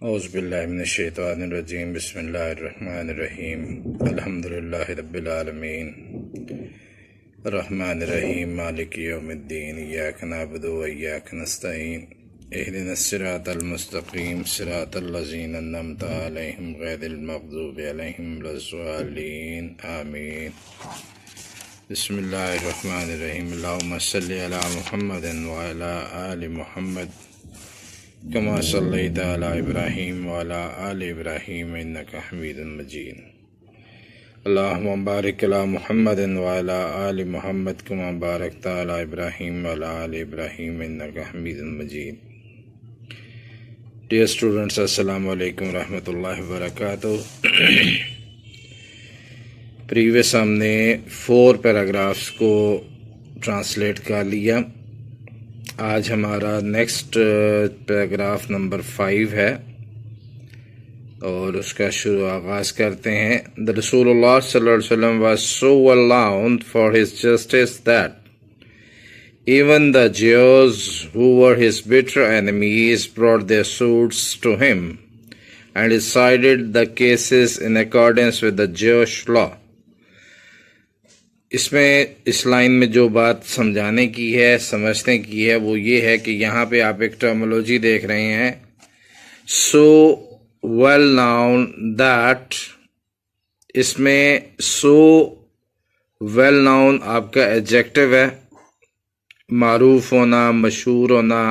اعوذ باللہ من الشیطان الرجیم بسم اللہ الرحمن الرحیم الحمد للہ رب العالمین الرحمن الرحیم مالک یوم الدین ایاک نعبد و ایاک نستعین اہدنا الصراط المستقیم صراط الذین انعمت علیہم غیر المغضوب علیہم ولا الضالین آمین بسم اللہ الرحمن الرحیم اللہم صلی علی محمد وعلی آل محمد كما صليت على إبراهيم وعلى آل إبراهيم إنك حميد مجيد اللهم بارك على محمد وعلى آل محمد كما باركت على إبراهيم وعلى آل إبراهيم إنك حميد مجيد. Dear students, Assalamu alaikum warahmatullahi wabarakatuh. Previous ہم نے 4 پیراگرافس کو ٹرانسلیٹ کر لیا. آج ہمارا نیکسٹ پیراگراف نمبر 5 ہے اور اس کا آغاز کرتے ہیں. The رسول اللہ صلی اللہ علیہ وسلم was so well known for his justice that even the Jews who were his bitter enemies brought their suits to him and decided the cases in accordance with the Jewish law. اس میں اس line میں جو بات سمجھانے کی ہے سمجھنے کی ہے وہ یہ ہے کہ یہاں پہ آپ ایک ٹرمولوجی دیکھ رہے ہیں سو ویل ناؤن دیٹ. اس میں سو ویل ناؤن آپ کا ایڈجیکٹو ہے، معروف ہونا، مشہور ہونا،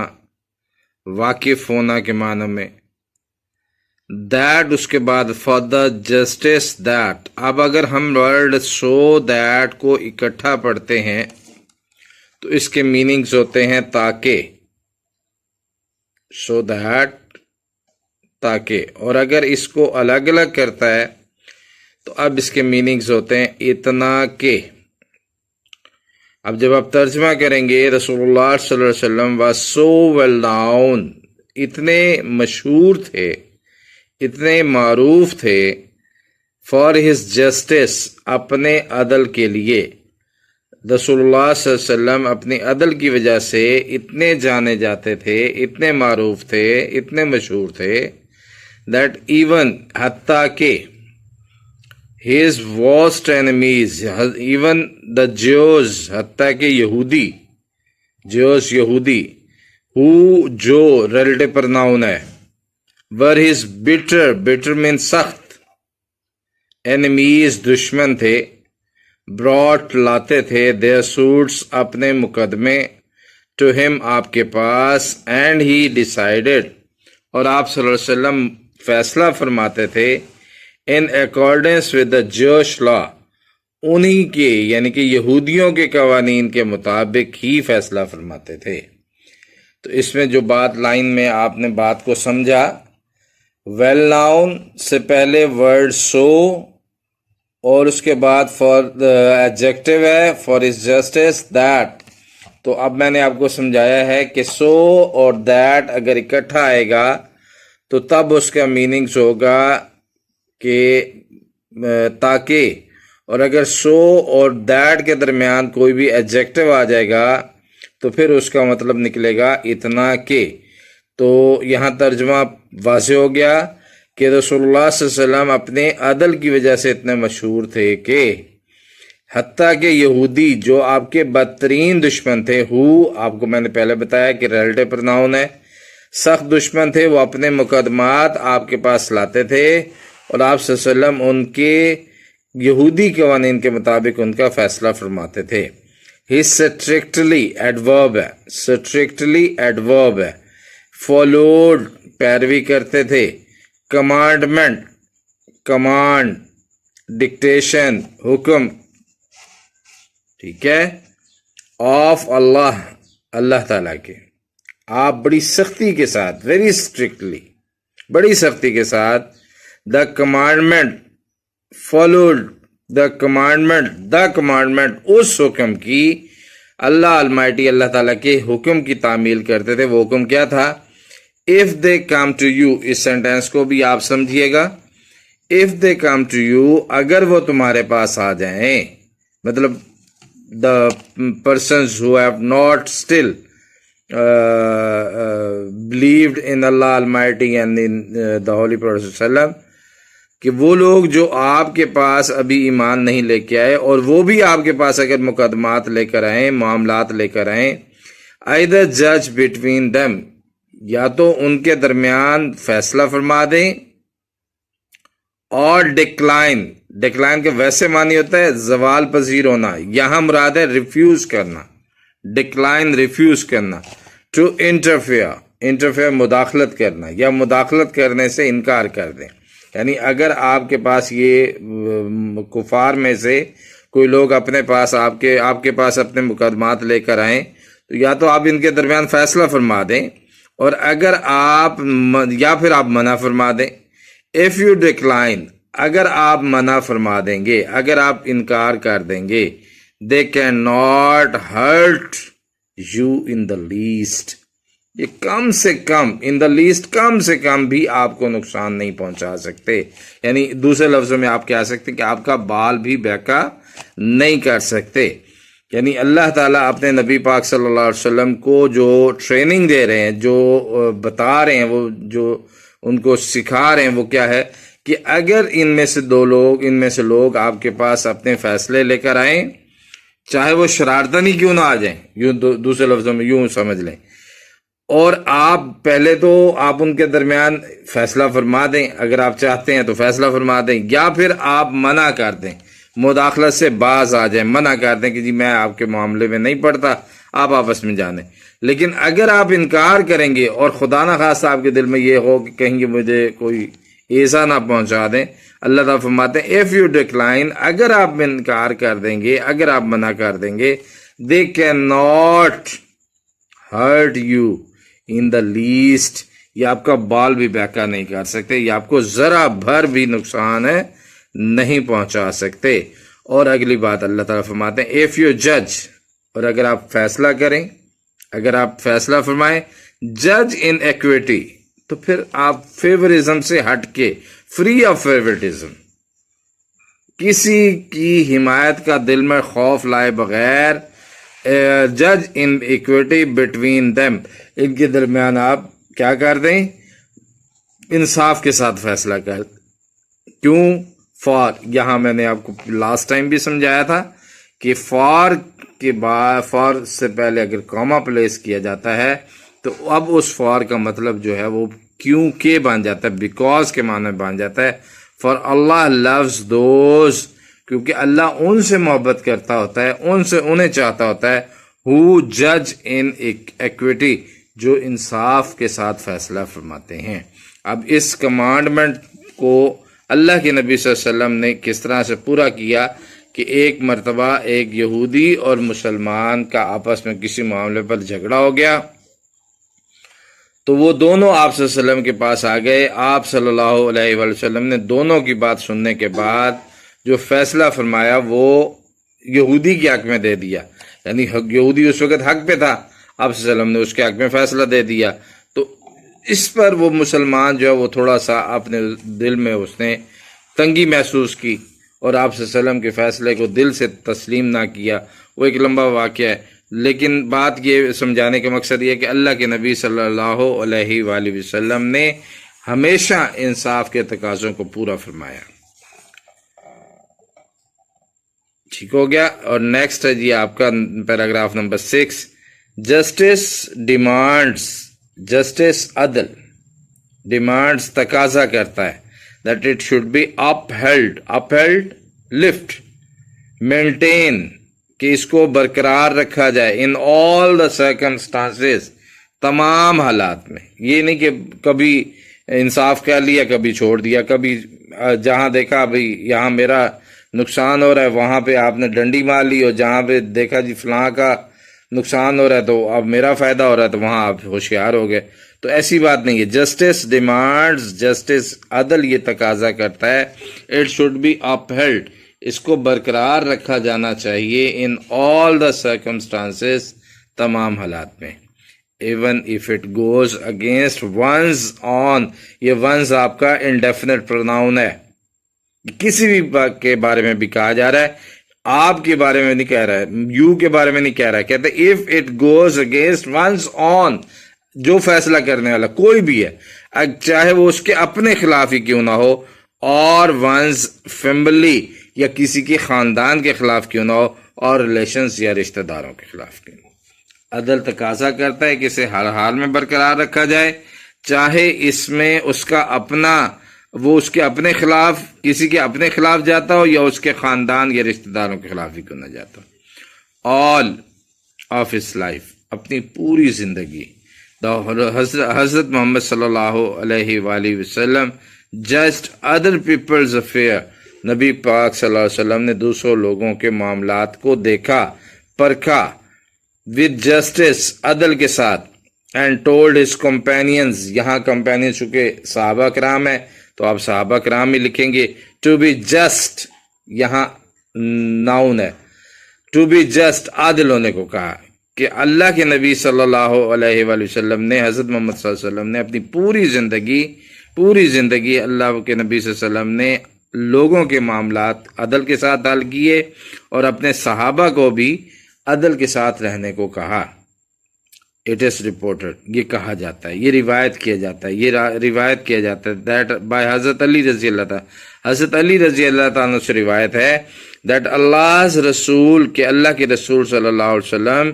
واقف ہونا کے معنی میں. دیٹ اس کے بعد فار دا جسٹس دیٹ. اب اگر ہم ورڈ سو دیٹ کو اکٹھا پڑھتے ہیں تو اس کے میننگز ہوتے ہیں تاکہ، سو دیٹ تاکہ. اور اگر اس کو الگ الگ کرتا ہے تو اب اس کے میننگز ہوتے ہیں اتنا کہ. اب جب آپ ترجمہ کریں گے رسول اللہ صلی اللہ علیہ وسلم واز سو ویل ناؤن، اتنے مشہور تھے، اتنے معروف تھے، فار ہز جسٹس اپنے عدل کے لیے. رسول اللہ صلی اللہ علیہ وسلم اپنی عدل کی وجہ سے اتنے جانے جاتے تھے، اتنے معروف تھے، اتنے مشہور تھے دیٹ ایون حتیٰ کہ his worst enemies even the Jews حتیٰ کہ یہودی، جوز یہودی، ہو جو ریلیٹو پرناؤن ہے، ور ہز bitter bitter means سخت، enemies دشمن تھے، brought لاتے تھے their suits اپنے مقدمے to him آپ کے پاس and he decided اور آپ صلی اللہ علیہ وسلم فیصلہ فرماتے تھے in accordance with the Jewish law انہی کے یعنی کہ یہودیوں کے قوانین کے مطابق ہی فیصلہ فرماتے تھے. تو اس میں جو بات لائن میں آپ نے بات کو سمجھا، ویل ناؤن سے پہلے ورڈ سو اور اس کے بعد فار ایڈجیکٹو ہے فار ہز جسٹس دیٹ. تو اب میں نے آپ کو سمجھایا ہے کہ سو اور دیٹ اگر اکٹھا آئے گا تو تب اس کا میننگز ہوگا کہ تاکہ، اور اگر سو اور دیٹ کے درمیان کوئی بھی ایڈجیکٹو آ جائے گا تو پھر اس کا مطلب نکلے گا اتنا کہ. تو یہاں ترجمہ واضح ہو گیا کہ رسول اللہ صلی اللہ علیہ وسلم اپنے عدل کی وجہ سے اتنے مشہور تھے کہ حتیٰ کہ یہودی جو آپ کے بدترین دشمن تھے، ہو آپ کو میں نے پہلے بتایا کہ ریلیٹو پرناؤن ہے، سخت دشمن تھے، وہ اپنے مقدمات آپ کے پاس لاتے تھے اور آپ صلی اللہ علیہ وسلم ان کے یہودی قوانین کے مطابق ان کا فیصلہ فرماتے تھے. ہی اسٹرکٹلی ایڈورب ہے، اسٹرکٹلی ایڈورب ہے. فالوڈ پیروی کرتے تھے، کمانڈمنٹ کمانڈ، ڈکٹیشن حکم، ٹھیک ہے، آف اللہ اللہ تعالیٰ کے. آپ بڑی سختی کے ساتھ، ویری اسٹرکٹلی، بڑی سختی کے ساتھ دا کمانڈمنٹ فالوڈ دا کمانڈمنٹ اس حکم کی، اللہ المائٹی اللہ تعالیٰ کے حکم کی تعمیل کرتے تھے. وہ حکم کیا تھا؟ if they come to you، اس سینٹینس کو بھی آپ سمجھیے گا. if they come to you اگر وہ تمہارے پاس آ جائیں، مطلب the persons who have not still believed in Allah Almighty and in the Holy Prophet صلی اللہ علیہ وسلم, کہ وہ لوگ جو آپ کے پاس ابھی ایمان نہیں لے کے آئے اور وہ بھی آپ کے پاس اگر مقدمات لے کر آئیں, معاملات لے کر آئیں, either judge between them, یا تو ان کے درمیان فیصلہ فرما دیں, اور ڈکلائن کے ویسے معنی ہوتا ہے زوال پذیر ہونا, یہاں مراد ہے ریفیوز کرنا, ڈکلائن ریفیوز کرنا, ٹو انٹرفیئر مداخلت کرنا, یا مداخلت کرنے سے انکار کر دیں. یعنی اگر آپ کے پاس یہ کفار میں سے کوئی لوگ اپنے پاس آپ کے پاس اپنے مقدمات لے کر آئیں, تو یا تو آپ ان کے درمیان فیصلہ فرما دیں, اور اگر آپ یا پھر آپ منع فرما دیں. if you decline, اگر آپ منع فرما دیں گے, اگر آپ انکار کر دیں گے, they cannot hurt you in the least, یہ کم سے کم in the least کم سے کم بھی آپ کو نقصان نہیں پہنچا سکتے. یعنی دوسرے لفظوں میں آپ کہہ سکتے کہ آپ کا بال بھی بیکا نہیں کر سکتے. یعنی اللہ تعالیٰ اپنے نبی پاک صلی اللہ علیہ وسلم کو جو ٹریننگ دے رہے ہیں, جو بتا رہے ہیں, وہ جو ان کو سکھا رہے ہیں, وہ کیا ہے کہ اگر ان میں سے لوگ آپ کے پاس اپنے فیصلے لے کر آئیں, چاہے وہ شرارتن ہی کیوں نہ آ جائیں, یوں دوسرے لفظوں میں یوں سمجھ لیں, اور آپ پہلے تو آپ ان کے درمیان فیصلہ فرما دیں, اگر آپ چاہتے ہیں تو فیصلہ فرما دیں, یا پھر آپ منع کر دیں, مداخلت سے باز آ جائیں, منع کر دیں کہ جی میں آپ کے معاملے میں نہیں پڑتا, آپ آپس میں جانیں. لیکن اگر آپ انکار کریں گے اور خدا نہ خواستہ آپ کے دل میں یہ ہو کہ کہیں گے مجھے کوئی ایسا نہ پہنچا دیں, اللہ تعالیٰ فرماتے ہیں if you decline, اگر آپ انکار کر دیں گے, اگر آپ منع کر دیں گے, they cannot hurt you in the least, یہ آپ کا بال بھی بیکا نہیں کر سکتے, یہ آپ کو ذرا بھر بھی نقصان ہے نہیں پہنچا سکتے. اور اگلی بات اللہ تعالیٰ فرماتے ہیں if you judge, اور اگر آپ فیصلہ کریں, اگر آپ فیصلہ فرمائیں, جج ان ایکویٹی, تو پھر آپ فیورزم سے ہٹ کے, فری آف فیورٹزم, کسی کی حمایت کا دل میں خوف لائے بغیر, جج ان ایکویٹی بٹوین دیم, ان کے درمیان آپ کیا کر دیں, انصاف کے ساتھ فیصلہ کر. کیوں؟ فار, یہاں میں نے آپ کو لاسٹ ٹائم بھی سمجھایا تھا کہ فار کے بعد, فار سے پہلے اگر کاما پلیس کیا جاتا ہے تو اب اس فار کا مطلب جو ہے وہ کیوں کے بن جاتا ہے, بیکاز کے معنی بن جاتا ہے. فار اللہ لوز دوز, کیونکہ اللہ ان سے محبت کرتا ہوتا ہے, انہیں چاہتا ہوتا ہے, ہو جج ان ایکویٹی, جو انصاف کے ساتھ فیصلہ فرماتے ہیں. اب اس کمانڈمنٹ کو اللہ کے نبی صلی اللہ علیہ وسلم نے کس طرح سے پورا کیا کہ ایک مرتبہ ایک یہودی اور مسلمان کا آپس میں کسی معاملے پر جھگڑا ہو گیا, تو وہ دونوں آپ صلی اللہ علیہ وسلم کے پاس آ گئے. آپ صلی اللہ علیہ وسلم نے دونوں کی بات سننے کے بعد جو فیصلہ فرمایا وہ یہودی کے حق میں دے دیا. یعنی یہودی اس وقت حق پہ تھا, آپ صلی اللہ علیہ وسلم نے اس کے حق میں فیصلہ دے دیا. تو اس پر وہ مسلمان جو ہے وہ تھوڑا سا اپنے دل میں اس نے تنگی محسوس کی, اور آپ صلی اللہ علیہ وسلم کے فیصلے کو دل سے تسلیم نہ کیا. وہ ایک لمبا واقعہ ہے, لیکن بات یہ سمجھانے کا مقصد یہ ہے کہ اللہ کے نبی صلی اللہ علیہ وآلہ وسلم نے ہمیشہ انصاف کے تقاضوں کو پورا فرمایا. ٹھیک ہو گیا. اور نیکسٹ ہے جی آپ کا paragraph number 6, justice demands, justice عدل ڈیمانڈس تقاضا کرتا ہے, that it should be upheld, lift, maintain, کہ اس کو برقرار رکھا جائے, in all the circumstances, تمام حالات میں. یہ نہیں کہ کبھی انصاف کر لیا, کبھی چھوڑ دیا, کبھی جہاں دیکھا بھئی یہاں میرا نقصان ہو رہا ہے وہاں پہ آپ نے ڈنڈی مار لی, اور جہاں پہ دیکھا جی فلاں کا نقصان ہو رہا ہے تو اب میرا فائدہ ہو رہا ہے تو وہاں آپ ہوشیار ہو گئے. تو ایسی بات نہیں ہے. جسٹس ڈیمانڈز, جسٹس عدل یہ تقاضا کرتا ہے, اٹ شوڈ بی اپہیلڈ, اس کو برقرار رکھا جانا چاہیے, ان آل دا سرکمسٹانسز, تمام حالات میں, even if it goes against one's own, یہ ونز آپ کا انڈیفینٹ پروناؤن ہے, کسی بھی کے بارے میں بھی کہا جا رہا ہے, آپ کے بارے میں نہیں کہہ رہا ہے, یو کے بارے میں نہیں کہہ رہا ہے. کہتے ہیں if it goes against one's own, جو فیصلہ کرنے والا کوئی بھی ہے, چاہے وہ اس کے اپنے خلاف ہی کیوں نہ ہو, اور ونز فیملی یا کسی کے خاندان کے خلاف کیوں نہ ہو, اور ریلیشنز یا رشتہ داروں کے خلاف کیوں نہ ہو. عدل تقاضا کرتا ہے کہ اسے ہر حال میں برقرار رکھا جائے, چاہے اس میں اس کا اپنا, وہ اس کے اپنے خلاف, کسی کے اپنے خلاف جاتا ہو, یا اس کے خاندان یا رشتہ داروں کے خلاف ہی کیوں نہ جاتا ہو. آل آف ہز لائف, اپنی پوری زندگی, حضرت محمد صلی اللہ علیہ وآلہ وسلم ججڈ ادر پیپلز افیئر, نبی پاک صلی اللہ علیہ وسلم نے دوسروں لوگوں کے معاملات کو دیکھا, پرکھا, with justice, عدل کے ساتھ, and told his companions, یہاں companions چونکہ صحابہ کرام ہے تو آپ صحابہ کرام ہی لکھیں گے, to be just, یہاں ناؤن ہے, to be just, عادل ہونے کو کہا, کہ اللہ کے نبی صلی اللہ علیہ وآلہ وسلم نے, حضرت محمد صلی اللہ علیہ وسلم نے اپنی پوری زندگی اللہ کے نبی صلی اللہ علیہ وسلم نے لوگوں کے معاملات عدل کے ساتھ حل کیے, اور اپنے صحابہ کو بھی عدل کے ساتھ رہنے کو کہا. اٹ از رپورٹڈ, یہ کہا جاتا ہے, یہ روایت کیا جاتا ہے دیٹ بائی حضرت علی رضی اللہ تعالیٰ, حضرت علی رضی اللہ تعالیٰ سے روایت ہے دیٹ اللہ's رسول, کہ اللہ کے رسول صلی اللہ علیہ وسلم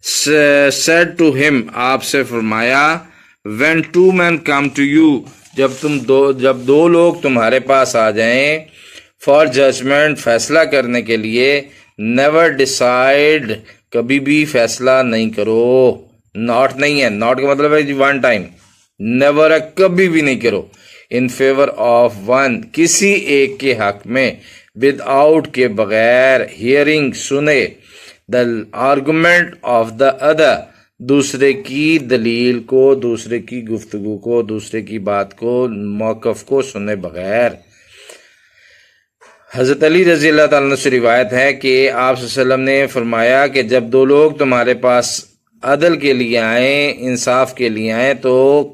said to him, آپ سے فرمایا, when two men come to you, جب دو لوگ تمہارے پاس آ جائیں, for judgment, فیصلہ کرنے کے لیے, never decide, کبھی بھی فیصلہ نہیں کرو, not نہیں ہے, not کا مطلب ہے one time, never ہے کبھی بھی نہیں کرو, in favor of one, کسی ایک کے حق میں, without کے بغیر, hearing سنے, the argument of the other, دوسرے کی دلیل کو, دوسرے کی گفتگو کو, دوسرے کی بات کو, موقف کو سنے بغیر. حضرت علی رضی اللہ تعالیٰ عنہ سے روایت ہے کہ آپ صلی اللہ علیہ وسلم نے فرمایا کہ جب دو لوگ تمہارے پاس عدل کے لیے آئیں, انصاف کے لیے آئیں, تو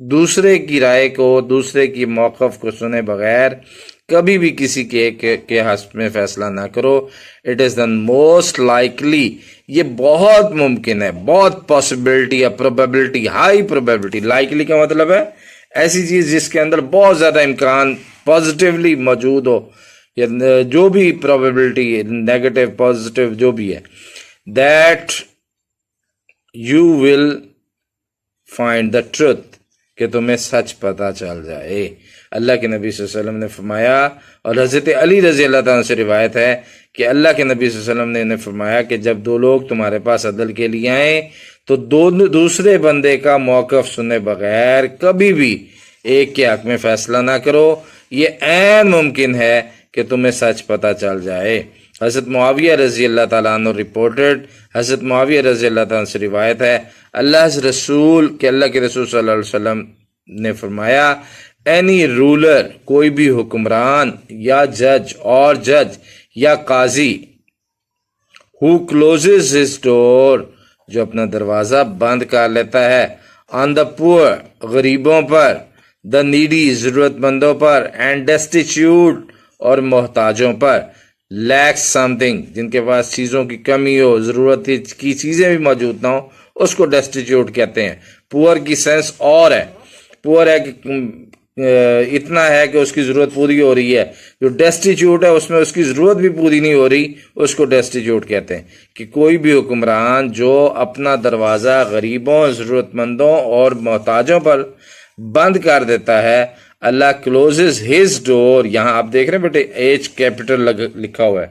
دوسرے کی رائے کو, دوسرے کی موقف کو سنے بغیر کبھی بھی کسی کے حق میں فیصلہ نہ کرو. It is the most likely, یہ بہت ممکن ہے, بہت پاسبلٹی ہے, پروبیبلٹی, ہائی پروبیبلٹی. لائکلی کا مطلب ہے ایسی چیز جس کے اندر بہت زیادہ امکان پازیٹیولی موجود ہو, یا جو بھی پروبیبلٹی, نیگیٹو پازیٹیو جو بھی ہے, that you will find the truth, کہ تمہیں سچ پتہ چل جائے. اللہ کے نبی صلی اللہ علیہ وسلم نے فرمایا, اور حضرت علی رضی اللہ تعالیٰ سے روایت ہے کہ اللہ کے نبی صلی اللہ علیہ وسلم نے فرمایا کہ جب دو لوگ تمہارے پاس عدل کے لیے آئیں تو دوسرے بندے کا موقف سنے بغیر کبھی بھی ایک کے حق میں فیصلہ نہ کرو, یہ عین ممکن ہے کہ تمہیں سچ پتہ چل جائے. حضرت معاویہ رضی اللہ تعالیٰ عنہ رپورٹڈ, حضرت معاویہ رضی اللہ تعالیٰ عنہ سے روایت ہے, اللہ رسول, کہ اللہ کے رسول صلی اللہ علیہ وسلم نے فرمایا, اینی رولر, کوئی بھی حکمران یا جج یا قاضی, who closes his door, جو اپنا دروازہ بند کر لیتا ہے, on the poor, غریبوں پر, the needy, ضرورت مندوں پر, and destitute, اور محتاجوں پر, lacks something, جن کے پاس چیزوں کی کمی ہو, ضرورت کی چیزیں بھی موجود نہ ہو, اس کو destitute کہتے ہیں. پور کی سینس اور ہے, پور ہے کہ اتنا ہے کہ اس کی ضرورت پوری ہو رہی ہے, جو ڈیسٹیچیوٹ ہے اس میں اس کی ضرورت بھی پوری نہیں ہو رہی, اس کو ڈیسٹیچیوٹ کہتے ہیں. کہ کوئی بھی حکمران جو اپنا دروازہ غریبوں, ضرورت مندوں اور محتاجوں پر بند کر دیتا ہے, اللہ کلوزز ہز ڈور, یہاں آپ دیکھ رہے ہیں بیٹے ایچ کیپٹل لکھا ہوا ہے,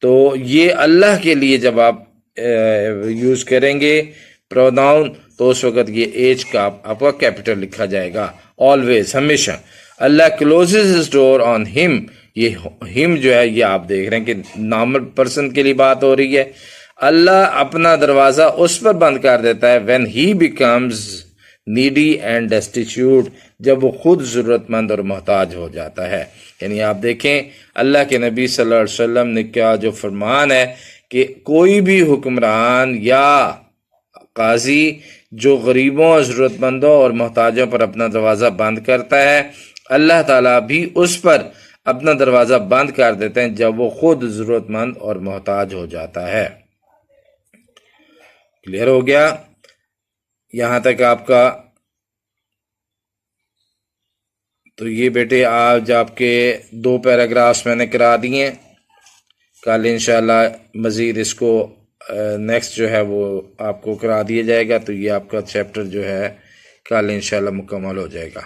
تو یہ اللہ کے لیے جب آپ یوز کریں گے پروناؤن, تو اس وقت یہ ایج کا آپ کا کیپٹل لکھا جائے گا, آلویز, ہمیشہ. اللہ کلوزز ہز ڈور آن ہم, یہ ہم جو ہے یہ آپ دیکھ رہے ہیں کہ نارمل پرسن کے لیے بات ہو رہی ہے. اللہ اپنا دروازہ اس پر بند کر دیتا ہے when he becomes needy and destitute, جب وہ خود ضرورت مند اور محتاج ہو جاتا ہے. یعنی آپ دیکھیں اللہ کے نبی صلی اللہ علیہ وسلم نے کیا جو فرمان ہے کہ کوئی بھی حکمران یا قاضی جو غریبوں, ضرورت مندوں اور محتاجوں پر اپنا دروازہ بند کرتا ہے, اللہ تعالیٰ بھی اس پر اپنا دروازہ بند کر دیتے ہیں جب وہ خود ضرورت مند اور محتاج ہو جاتا ہے۔ کلیئر ہو گیا یہاں تک آپ کا؟ تو یہ بیٹے آج آپ کے 2 پیراگرافس میں نے کرا دیے، کل انشاءاللہ مزید اس کو نیکسٹ جو ہے وہ آپ کو کرا دیا جائے گا، تو یہ آپ کا چیپٹر جو ہے کل انشاءاللہ مکمل ہو جائے گا۔